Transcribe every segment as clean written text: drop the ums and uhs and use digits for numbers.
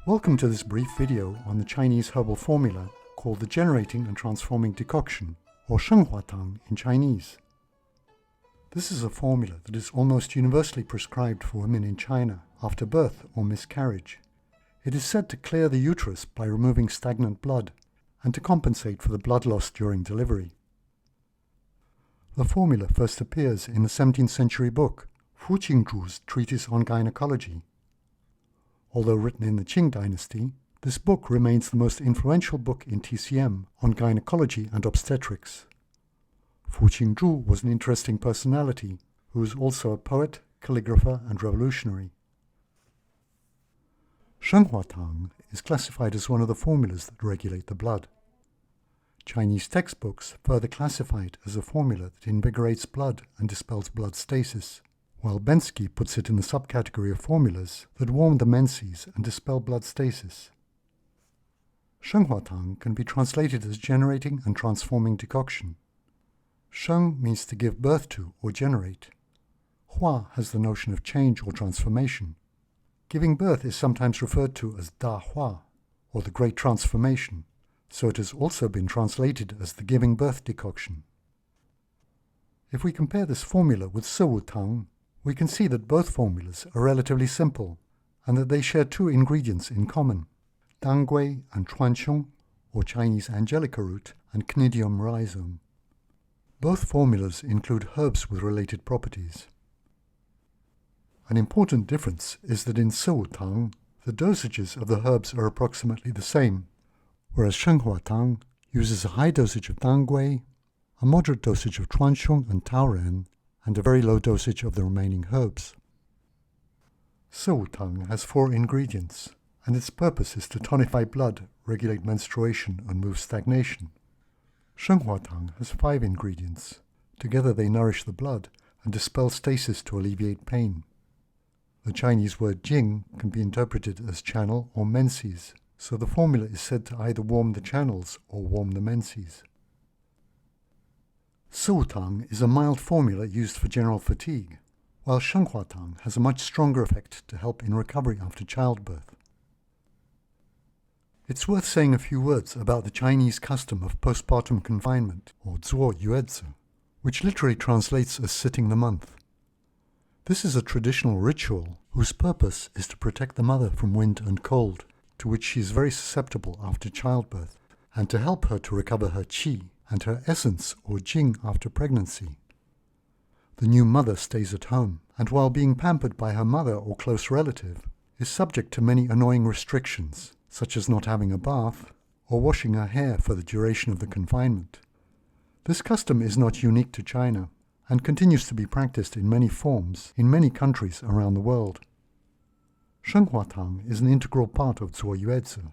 Welcome to this brief video on the Chinese herbal formula called the Generating and Transforming Decoction, or Sheng Hua Tang in Chinese. This is a formula that is almost universally prescribed for women in China after birth or miscarriage. It is said to clear the uterus by removing stagnant blood and to compensate for the blood loss during delivery. The formula first appears in the 17th century book, Fu Qingzhu's Treatise on Gynecology. Although written in the Qing dynasty, this book remains the most influential book in TCM on gynecology and obstetrics. Fu Qingzhu was an interesting personality who was also a poet, calligrapher, and revolutionary. Sheng Hua Tang is classified as one of the formulas that regulate the blood. Chinese textbooks further classify it as a formula that invigorates blood and dispels blood stasis, while Bensky puts it in the subcategory of formulas that warm the menses and dispel blood stasis. Sheng Hua Tang can be translated as generating and transforming decoction. Sheng means to give birth to or generate. Hua has the notion of change or transformation. Giving birth is sometimes referred to as Da Hua, or the Great Transformation, so it has also been translated as the giving birth decoction. If we compare this formula with Si Wu Tang, we can see that both formulas are relatively simple and that they share two ingredients in common, Dangui and Chuanqiong, or Chinese Angelica root, and Cnidium rhizome. Both formulas include herbs with related properties. An important difference is that in Si Wu Tang, the dosages of the herbs are approximately the same, whereas Sheng Hua Tang uses a high dosage of Dangui, a moderate dosage of Chuanqiong and Tauren, and a very low dosage of the remaining herbs. Si Wu Tang has 4 ingredients, and its purpose is to tonify blood, regulate menstruation, and move stagnation. Sheng Hua Tang has 5 ingredients. Together they nourish the blood and dispel stasis to alleviate pain. The Chinese word jing can be interpreted as channel or menses, so the formula is said to either warm the channels or warm the menses. Si Wu Tang is a mild formula used for general fatigue, while Sheng Hua Tang has a much stronger effect to help in recovery after childbirth. It's worth saying a few words about the Chinese custom of postpartum confinement, or zuo yuezi, which literally translates as sitting the month. This is a traditional ritual whose purpose is to protect the mother from wind and cold, to which she is very susceptible after childbirth, and to help her to recover her qi and her essence or jing after pregnancy. The new mother stays at home, and while being pampered by her mother or close relative, is subject to many annoying restrictions, such as not having a bath or washing her hair for the duration of the confinement. This custom is not unique to China, and continues to be practiced in many forms in many countries around the world. Sheng Hua Tang is an integral part of zuo yuezi.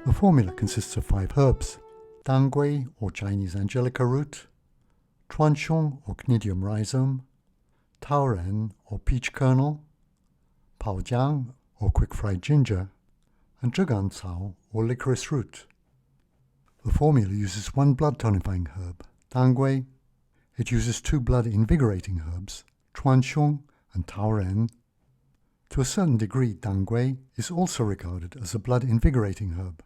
The formula consists of 5 herbs: Dangui, or Chinese Angelica root, Chuanqiong, or Cnidium rhizome, Tauren, or peach kernel, Paojiang, or quick-fried ginger, and Zhegan Cao, or licorice root. The formula uses 1 blood-tonifying herb, Dangui. It uses 2 blood-invigorating herbs, Chuanqiong and Tauren. To a certain degree, Dangui is also regarded as a blood-invigorating herb.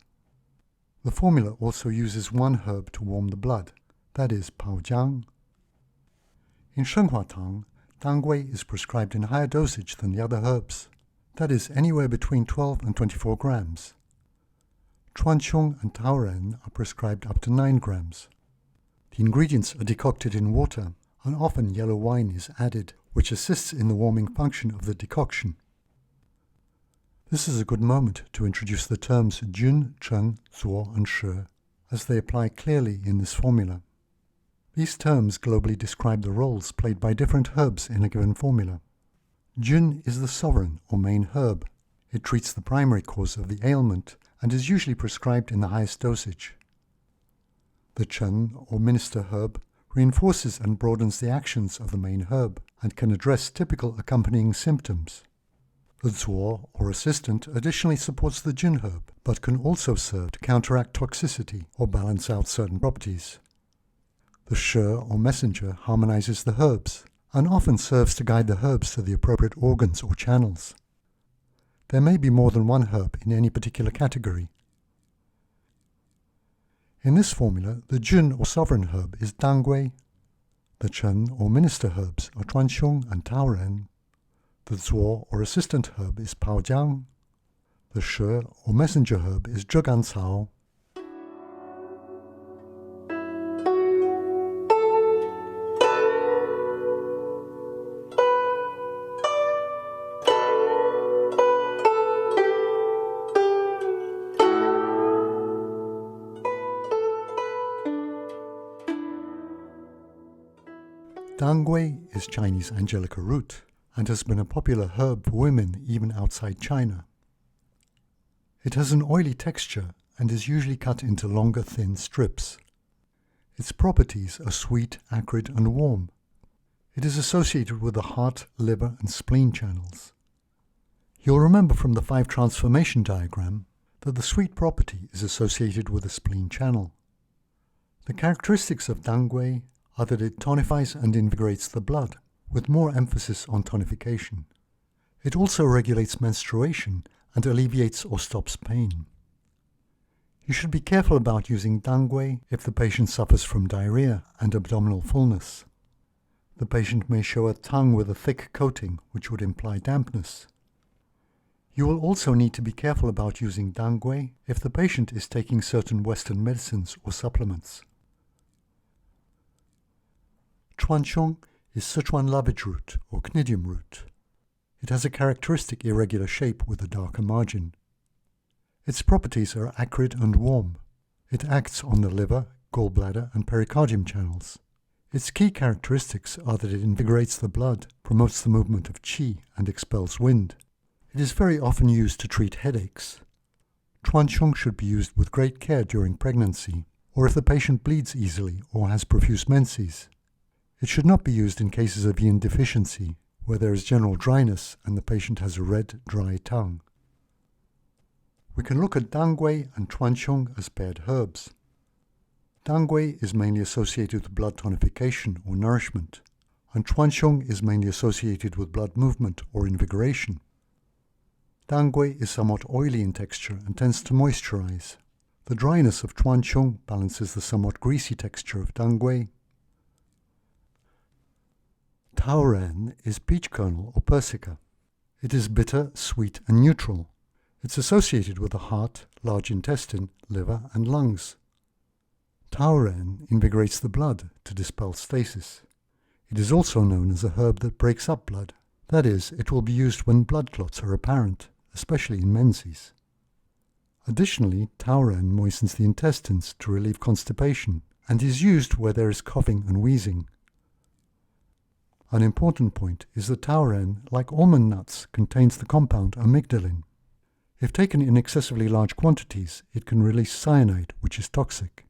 The formula also uses 1 herb to warm the blood, that is, Paojiang. In Sheng Hua Tang, Dangui is prescribed in higher dosage than the other herbs, that is, anywhere between 12 and 24 grams. Chuanqiong and Tauren are prescribed up to 9 grams. The ingredients are decocted in water, and often yellow wine is added, which assists in the warming function of the decoction. This is a good moment to introduce the terms Jun, Chen, Zuo, and Shi, as they apply clearly in this formula. These terms globally describe the roles played by different herbs in a given formula. Jun is the sovereign or main herb. It treats the primary cause of the ailment and is usually prescribed in the highest dosage. The Chen, or minister herb, reinforces and broadens the actions of the main herb and can address typical accompanying symptoms. The zuo, or assistant, additionally supports the jin herb, but can also serve to counteract toxicity or balance out certain properties. The shi, or messenger, harmonizes the herbs, and often serves to guide the herbs to the appropriate organs or channels. There may be more than one herb in any particular category. In this formula, the jun or sovereign herb is dangui, the chen or minister herbs are chuanxiong and tauren, the zuo or assistant herb is paojiang, the shi or messenger herb is zhegancao. Dangui is Chinese angelica root and has been a popular herb for women even outside China. It has an oily texture and is usually cut into longer, thin strips. Its properties are sweet, acrid, and warm. It is associated with the heart, liver, and spleen channels. You'll remember from the 5 transformation diagram that the sweet property is associated with the spleen channel. The characteristics of dangui are that it tonifies and invigorates the blood, with more emphasis on tonification. It also regulates menstruation and alleviates or stops pain. You should be careful about using dangui if the patient suffers from diarrhea and abdominal fullness. The patient may show a tongue with a thick coating, which would imply dampness. You will also need to be careful about using dangui if the patient is taking certain Western medicines or supplements. Chuanxiong is Sichuan lovage root or cnidium root. It has a characteristic irregular shape with a darker margin. Its properties are acrid and warm. It acts on the liver, gallbladder, and pericardium channels. Its key characteristics are that it invigorates the blood, promotes the movement of qi, and expels wind. It is very often used to treat headaches. Chuanxiong should be used with great care during pregnancy, or if the patient bleeds easily or has profuse menses. It should not be used in cases of yin deficiency, where there is general dryness and the patient has a red, dry tongue. We can look at dangui and chuanxiong as paired herbs. Dangui is mainly associated with blood tonification or nourishment, and chuanxiong is mainly associated with blood movement or invigoration. Dangui is somewhat oily in texture and tends to moisturize. The dryness of chuanxiong balances the somewhat greasy texture of dangui. Tauren is peach kernel or persica. It is bitter, sweet, and neutral. It's associated with the heart, large intestine, liver, and lungs. Tauren invigorates the blood to dispel stasis. It is also known as a herb that breaks up blood. That is, it will be used when blood clots are apparent, especially in menses. Additionally, tauren moistens the intestines to relieve constipation and is used where there is coughing and wheezing. An important point is that tauren, like almond nuts, contains the compound amygdalin. If taken in excessively large quantities, it can release cyanide, which is toxic.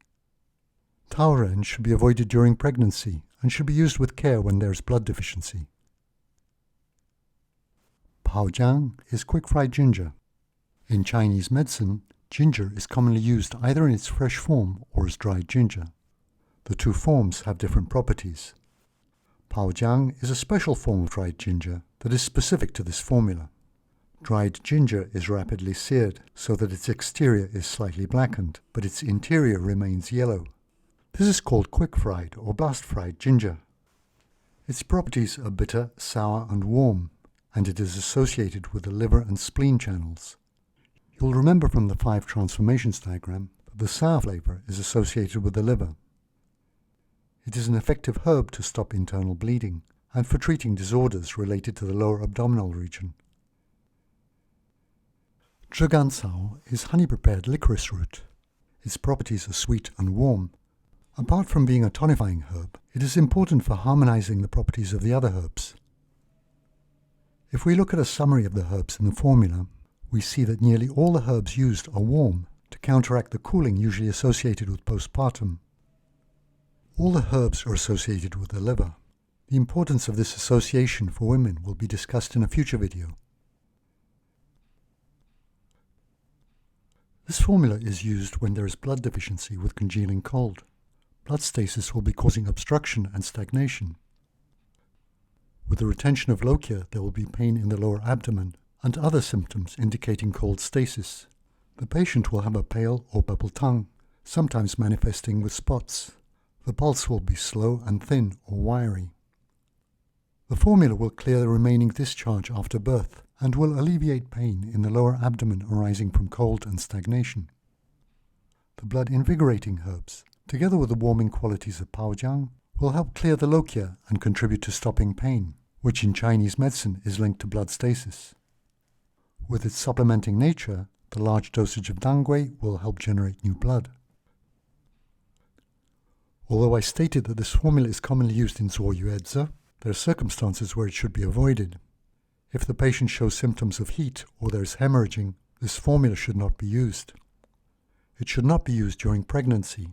Tauren should be avoided during pregnancy and should be used with care when there is blood deficiency. Paojiang is quick-fried ginger. In Chinese medicine, ginger is commonly used either in its fresh form or as dried ginger. The two forms have different properties. Paojiang is a special form of dried ginger that is specific to this formula. Dried ginger is rapidly seared so that its exterior is slightly blackened, but its interior remains yellow. This is called quick-fried or blast-fried ginger. Its properties are bitter, sour, and warm, and it is associated with the liver and spleen channels. You'll remember from the 5 transformations diagram that the sour flavor is associated with the liver. It is an effective herb to stop internal bleeding and for treating disorders related to the lower abdominal region. Zhegancao is honey-prepared licorice root. Its properties are sweet and warm. Apart from being a tonifying herb, it is important for harmonizing the properties of the other herbs. If we look at a summary of the herbs in the formula, we see that nearly all the herbs used are warm to counteract the cooling usually associated with postpartum. All the herbs are associated with the liver. The importance of this association for women will be discussed in a future video. This formula is used when there is blood deficiency with congealing cold. Blood stasis will be causing obstruction and stagnation. With the retention of lochia, there will be pain in the lower abdomen and other symptoms indicating cold stasis. The patient will have a pale or purple tongue, sometimes manifesting with spots. The pulse will be slow and thin or wiry. The formula will clear the remaining discharge after birth and will alleviate pain in the lower abdomen arising from cold and stagnation. The blood-invigorating herbs, together with the warming qualities of paojiang, will help clear the lochia and contribute to stopping pain, which in Chinese medicine is linked to blood stasis. With its supplementing nature, the large dosage of dangui will help generate new blood. Although I stated that this formula is commonly used in zuoyueze, there are circumstances where it should be avoided. If the patient shows symptoms of heat or there is hemorrhaging, this formula should not be used. It should not be used during pregnancy,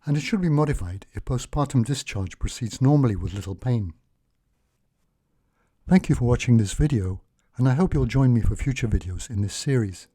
and it should be modified if postpartum discharge proceeds normally with little pain. Thank you for watching this video, and I hope you'll join me for future videos in this series.